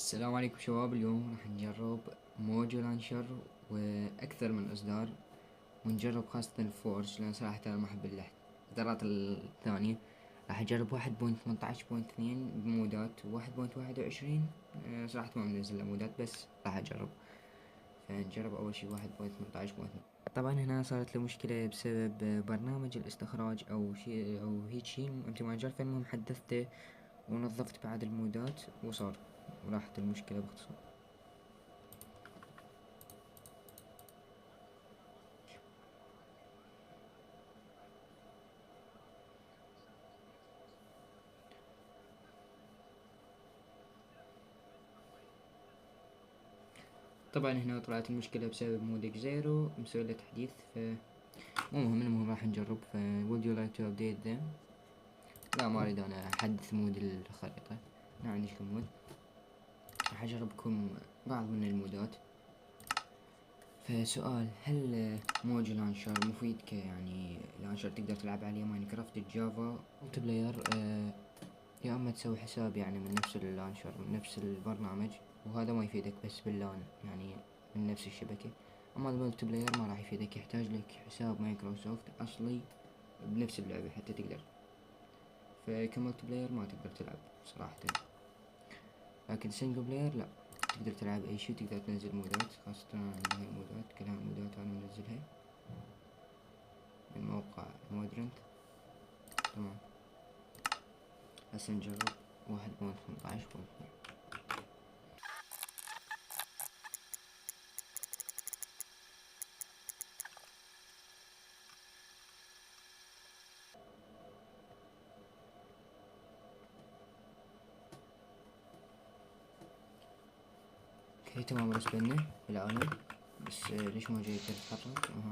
السلام عليكم شباب. اليوم راح نجرب موجو لانشر واكثر من اصدار، ونجرب خاصة الفورج لان صراحة انا ما احب الاصدارات الثانية. راح اجرب 1.18.2 بمودات، 1.21 صراحة ما منزل مودات بس راح اجرب. فنجرب اول شي 1.18.2. طبعا هنا صارت له مشكلة بسبب برنامج الاستخراج او شي او هيك شي، انت ما جربت. المهم حدثته ونظفت بعد المودات وصار، وراحت المشكلة باختصار. طبعا هنا طلعت المشكلة بسبب مودك زيرو مسوي له تحديث. المهم راح نجرب. would you like to update them؟ لا ما اريد انا احدث مود الخريطة، ما عنديش كم مود. راح اجربكم بعض من المودات. فسؤال، هل موجو لانشر مفيد يعني لانشر تقدر تلعب عليه ماينكرافت جافا ملتي بلاير، يا اما تسوي حساب يعني من نفس اللانشر من نفس البرنامج، وهذا ما يفيدك بس باللان يعني من نفس الشبكة. اما الملتي بلاير ما راح يفيدك، يحتاج لك حساب مايكروسوفت اصلي بنفس اللعبة حتى تقدر. فكملتي بلاير ما تقدر تلعب صراحة، لكن سنجل بلاير لا، تقدر تلعب اي شي، تقدر تنزل مودات. خاصة هاي مودات كلها مودات انا منزلها من موقع مودرنت. تمام، هسه نجرب 1.18.2. اوكي تمام، رسبنا بالعالم بس ليش ما جاي يتحرك؟ تمام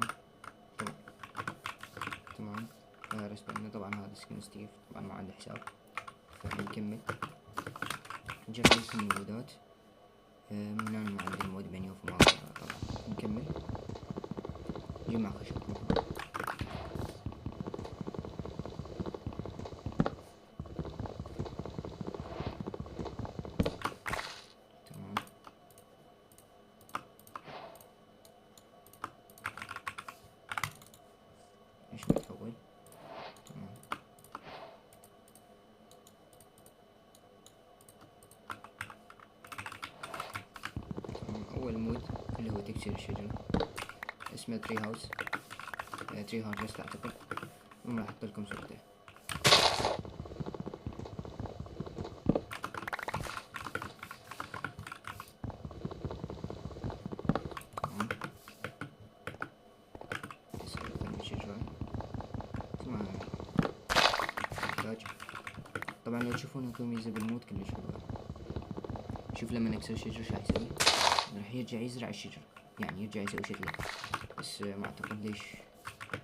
تمام. رسبنا طبعا هذا سكن ستيف، طبعا ما عنده حساب. فنكمل نجرب لكم المودات. من هنا ما عندي المود منيو فما طبعا نكمل جمع خشب. تمام ايش بتحول. تمام اول مود اللي هو تكسير الشجرة اسمه تري هاوس. تري هاوس اعتقد، راح احط لكم صورته. تمام كسر اكثر من شجرة ما يحتاج. طبعا لو تشوفون اكو ميزة بالمود كلش حلوة. شوف لما نكسر الشجرة شو راح يسوي، راح يرجع يزرع الشجرة، يعني يرجع يسوي شتلة. بس ما اعتقد ليش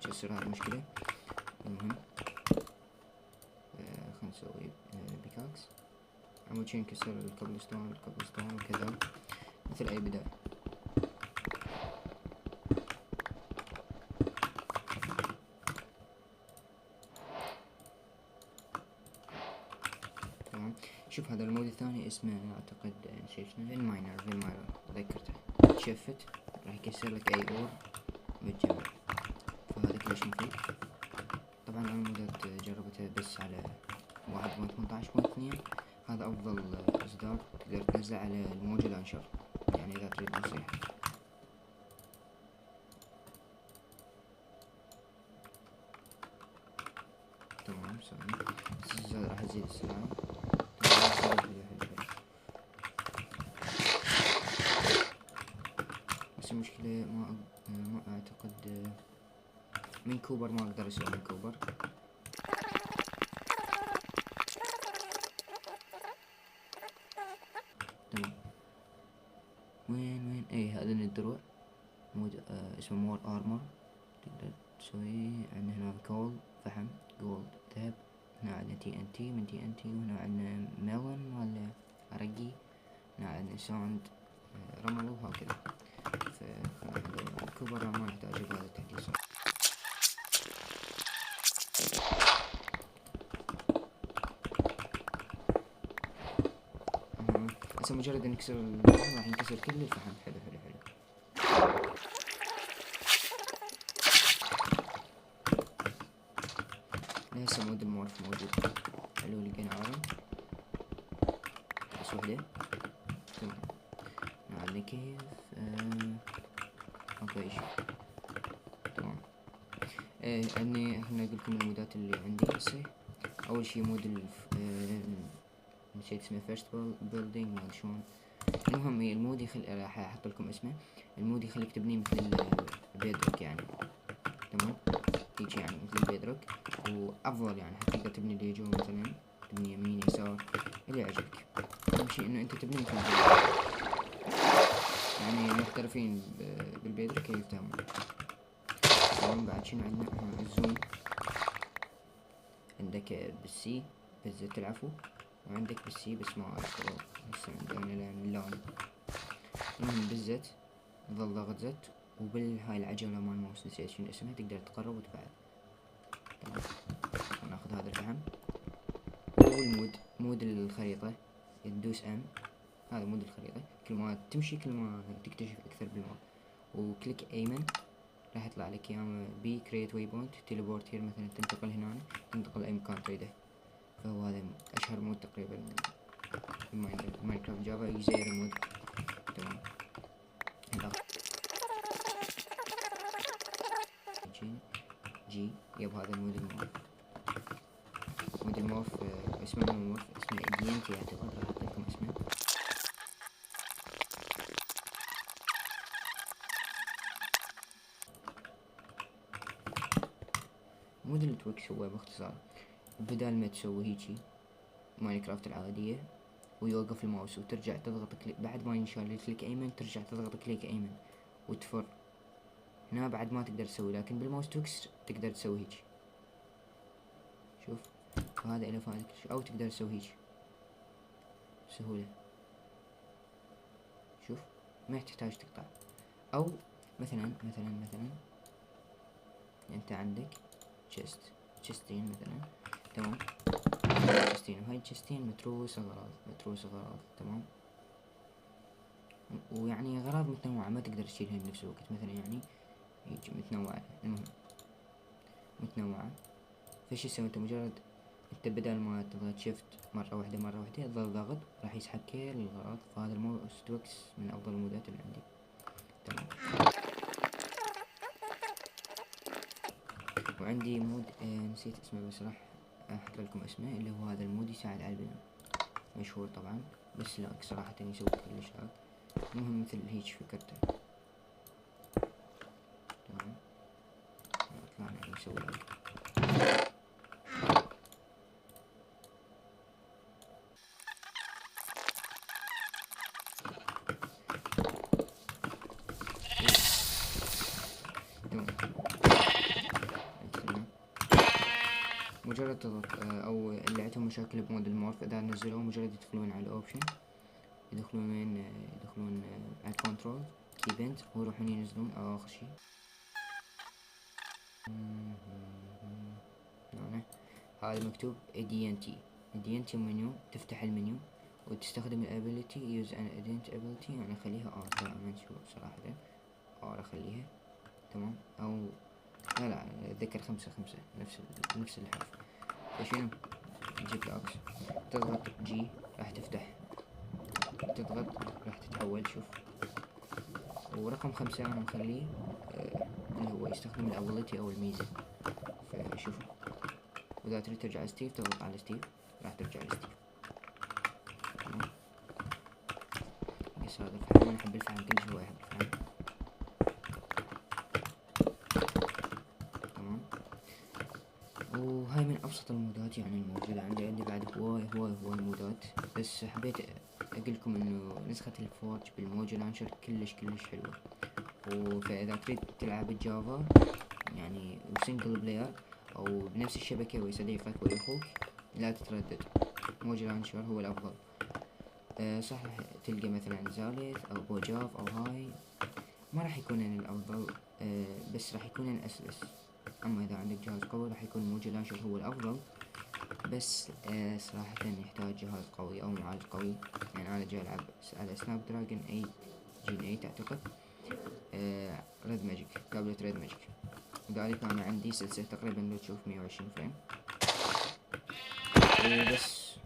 تكسر هاي المشكلة. المهم خلنا نسوي بيكاكس. اول شي نكسر الكوبلستون وكذا مثل اي بداية. تمام، شوف هذا المود الثاني اسمه اعتقد نسيت شنو، فين ماينر ذكرته. تشفت راح يكسر لك اي اور بالجمع، فهذا كلش مفيد. طبعا انا المودات جربتها بس على 1.18.2. هذا افضل اصدار تقدر تنزله على الموجو لانشر، يعني اذا تريد نصيحة. تمام ثواني راح ازيد السرعة. بس المشكلة ما اعتقد من كوبر ما اقدر اسوي من كوبر. تمام وين ايه هذا الدروع مود اسمه مور ارمر، تقدر تسوي. عندنا هنا كول فحم، جولد ذهب. هنا عندنا تي ان تي من تي ان تي، وهنا عندنا ميلون مال عرقي. هنا عندنا ساند رمل وهكذا. فالكوبر ما نحتاج بهذا التحديث. هسه مجرد نكسر الفحم راح ينكسر كل الفحم. حلو حلو حلو. هسه مود المورف موجود. حلو لقينا عالم بس وحدة. تمام نعدل كيف اوكي شوف. تمام عندي خلنا اقول لكم المودات اللي عندي هسه. اول شي مود نسيت اسمه فيرست بيلدينج ما ادري شلون. المهم المود راح احط لكم اسمه. المود يخليك تبني مثل البيدروك يعني. تمام هيك يعني مثل البيدروك وافضل يعني حتى تقدر تبني اللي جوا مثلا تبني يمين يسار اللي يعجبك. اهم شي انه انت تبني مثل البيدروك. يعني المحترفين بالبيدروك يفهمون. تمام بعد شنو عندنا الزوم. عندك بالسي بالزت العفو. وعندك بالسي بس ما اذكره هسه عندنا اللون. المهم بالزت ظل ضغط زت وبالهاي العجلة مال الماوس نسيت شنو اسمها تقدر تقرب وتبعد. تمام ناخذ هذا الفحم. والمود مود الخريطة تدوس ام. هذا مود الخريطة. كل ما تمشي كل ما تكتشف اكثر بالماب. وكليك ايمن راح يطلع لك يا بي كريت واي بوينت تيليبورت هير مثلا تنتقل هنا تنتقل اي مكان تريده. فهو هذا اشهر مود تقريبا ماينكرافت جافا يزير مود. تمام جي يب هذا المود المورف. مود المورف اسمه مو مورف اسمه دينتي اعتقد راح احط لكم اسمه. مود التويكس هو باختصار بدال ما تسوي هيجي ماينكرافت العادية ويوقف الماوس وترجع تضغط كليك بعد ما ينشال كليك ايمن ترجع تضغط كليك ايمن وتفر. هنا بعد ما تقدر تسوي لكن بالماوس تويكس تقدر تسوي هيك. شوف وهذا له فائدة او تقدر تسوي هيك بسهولة. شوف ما تحتاج تقطع. او مثلا انت عندك تشستين مثلا. تمام تشستين وهاي التشستين متروسة غراض. تمام ويعني اغراض متنوعة ما تقدر تشيلها بنفس الوقت مثلا يعني هيك متنوعة. المهم متنوعة. فشي تسوي انت مجرد انت بدل ما تضغط شيفت مرة واحدة تظل ضغط راح يسحب كل الغراض. فهذا الماوس تويكس من افضل المودات اللي عندي. تمام وعندي مود نسيت اسمه بس راح احط لكم اسمه اللي هو هذا المود يساعد على البناء. مشهور طبعا بس لا صراحة يسوي كلش لاك. المهم مثل هيج فكرته. تمام طلعنا يسوي لاك. مجرد تضغط او اللي عندهم مشاكل بمود المورف اذا نزلوه مجرد يدخلون على الاوبشن يدخلون على الكنترول كيبنت ويروحون ينزلون اخر شي هنا هذا مكتوب DNT منيو. تفتح المنيو وتستخدم الابيليتي يوز ان ادنت ابيليتي يعني خليها دائما شو صراحة اخليها. تمام او لا اتذكر 5 نفس الحرف. فشنو جيب اكس تضغط جي راح تفتح تضغط راح تتحول. شوف ورقم 5 انا مخليه اللي هو يستخدم الابيليتي او الميزة. فشوفوا واذا تريد ترجع لستيف تضغط على ستيف راح ترجع لستيف. تمام بس هذا الفحم انا احب الفحم كلش هو يحب الفحم. تمام وهاي من ابسط المودات يعني الموجودة عندي بعد هواي مودات بس حبيت اقول لكم انه نسخة الفورج بالموجو لانشر كلش حلوة. فاذا تريد تلعب الجافا يعني وسنجل بلاير او بنفس الشبكة ويا صديقك ويا اخوك لا تتردد موجو لانشر هو الافضل. صح تلقى مثلا زالث او بوجاف او هاي ما راح يكون الافضل بس راح يكون اسلس. اما اذا عندك جهاز قوي راح يكون موجو لانشر هو الافضل. بس صراحة يحتاج جهاز قوي أو معالج قوي. يعني أنا جاي ألعب على سناب دراجون 8 جين 8 أعتقد، ريد ماجيك، تابلت ريد ماجيك. لذلك أنا عندي سلسلة تقريبا لو تشوف 120 فريم. بس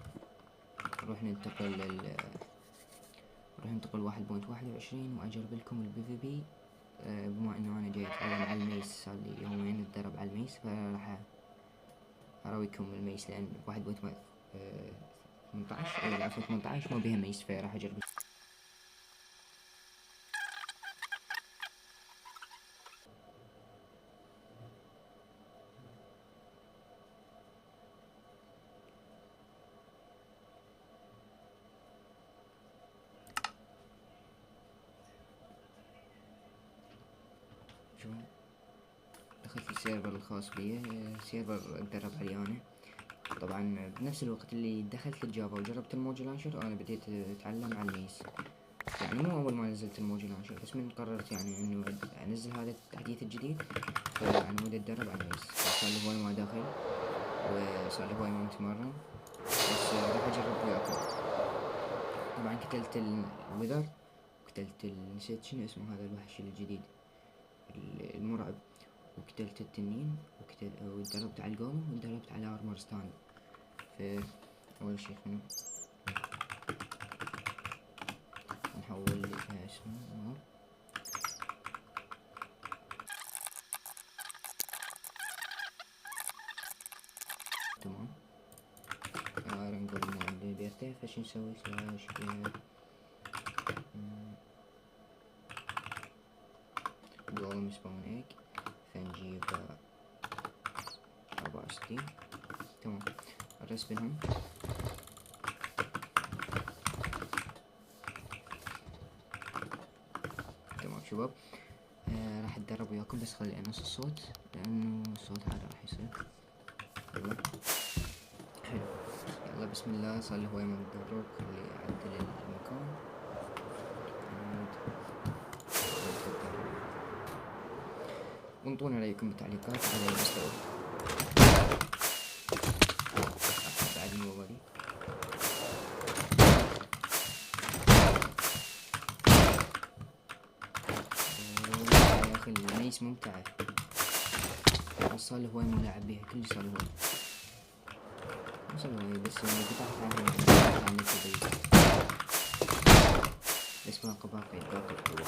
نروح ننتقل 1.21 وأجرب لكم البي في بي. بما إنه أنا جاي أتعلم على الميس، صار لي يومين أتدرب على الميس، فراح أراويكم الميس، لأن 1.18 أو 2018 ما بيها ميس، فراح أجرب. شو دخلت السيرفر الخاص بي، سيرفر أتدرب عليه أنا. طبعا بنفس الوقت اللي دخلت الجافا وجربت الموجي لانشر، أنا بديت أتعلم على الميس. يعني مو أول ما نزلت الموجي لانشر، بس من قررت يعني إنه أنزل هذا التحديث الجديد، فأنا بدي أتدرب على الميس. صار لي هواي ما داخل، وصار لي هواي ما متمرن، بس راح أجرب وياكم. طبعا قتلت الوذر، قتلت نسيت شنو اسمه هذا الوحش الجديد المرعب، وقتلت التنين، وتدربت على القوم، وتدربت على ارمر ستاند. فأول شي شنو نحول اسمه نار. تمام، نقول اللي بيرتاح، فش نسوي سلاش جولم سبون ايج، فنجيب 64. تمام، نرسبنهم. تمام شباب، راح اتدرب وياكم، بس خلي نص الصوت لانه الصوت هذا راح يصير. يلا حلو، يلا بسم الله. صار لي هواي ما متدرب، خلي اعدل المكان. وانطونا رايكم بالتعليقات على المستوى. بعد الموبايل يا اخي الميس ممتعة، بس صار لي هواي ما لعب بيها، كل صار لي هواي مو صار لي هواي، بس يعني قطعت عنها عن التبيس، بس باقي القوة.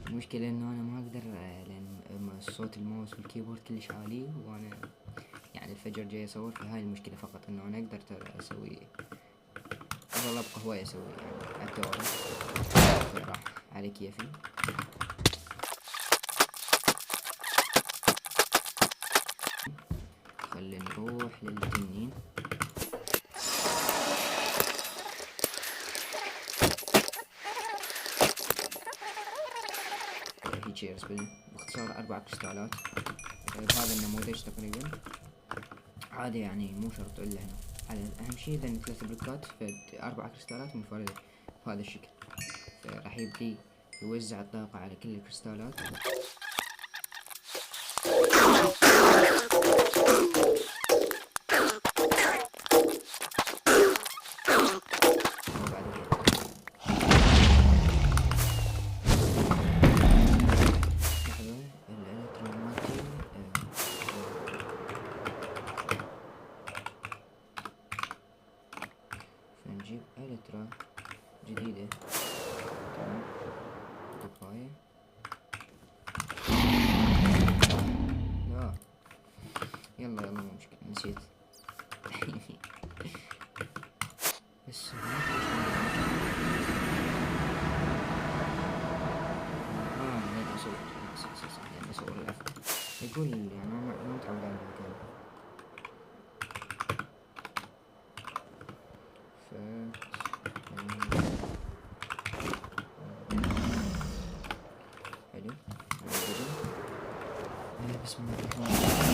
المشكلة انه انا ما اقدر، لان صوت الماوس والكيبورد كلش عالي، وانا يعني الفجر جاي اصور، فهاي المشكلة فقط، انه انا قدرت اسوي اظل ابقى هواي اسوي يعني اكتور، فراح على كيفي. خلينا نروح للتنين. هيجيرز باختصار 4 كريستالات بهذا النموذج تقريبا. عادي يعني مو شرط الا هنا، على اهم شي اذا 3 بلوكات، ف4 كريستالات منفردة بهذا الشكل، فراح يبدي يوزع الطاقة على كل الكريستالات. نجيب الترا جديدة. تمام، كفاية. لا يلا مو مشكلة، نسيت. بس لازم اصور، لازم اصور العفو. يقول يعني ما متعود على المكان، حلو. بسم الله الرحمن الرحيم.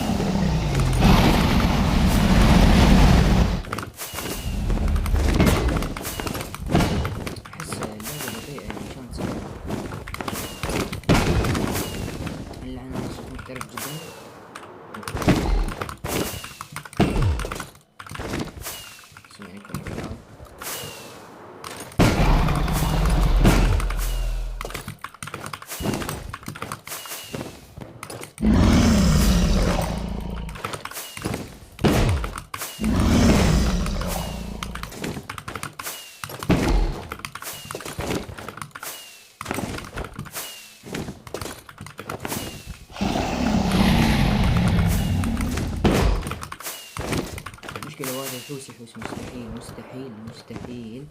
حوسي مستحيل مستحيل.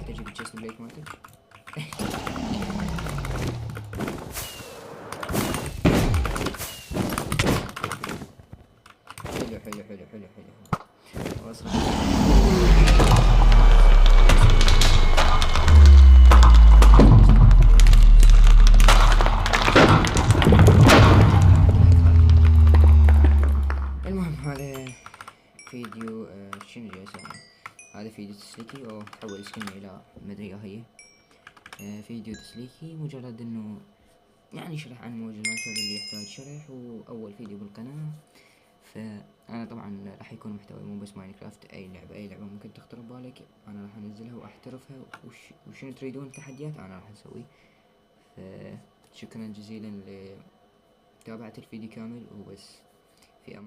تجيب الجست بليك مالتك. حلو خلاص. المهم هذا فيديو شنو جاي اسوي؟ هذا فيديو تسليكي او تحول سكني الى مدري هي فيديو تسليكي، مجرد انه يعني شرح عن موج اللانشر اللي يحتاج شرح، واول فيديو بالقناة. فانا طبعا راح يكون محتوى مو بس ماينكرافت، اي لعبة ممكن تخطر ببالك انا راح انزلها واحترفها، وشنو تريدون تحديات انا راح اسوي. فشكرا جزيلا لمتابعة الفيديو كامل وبس.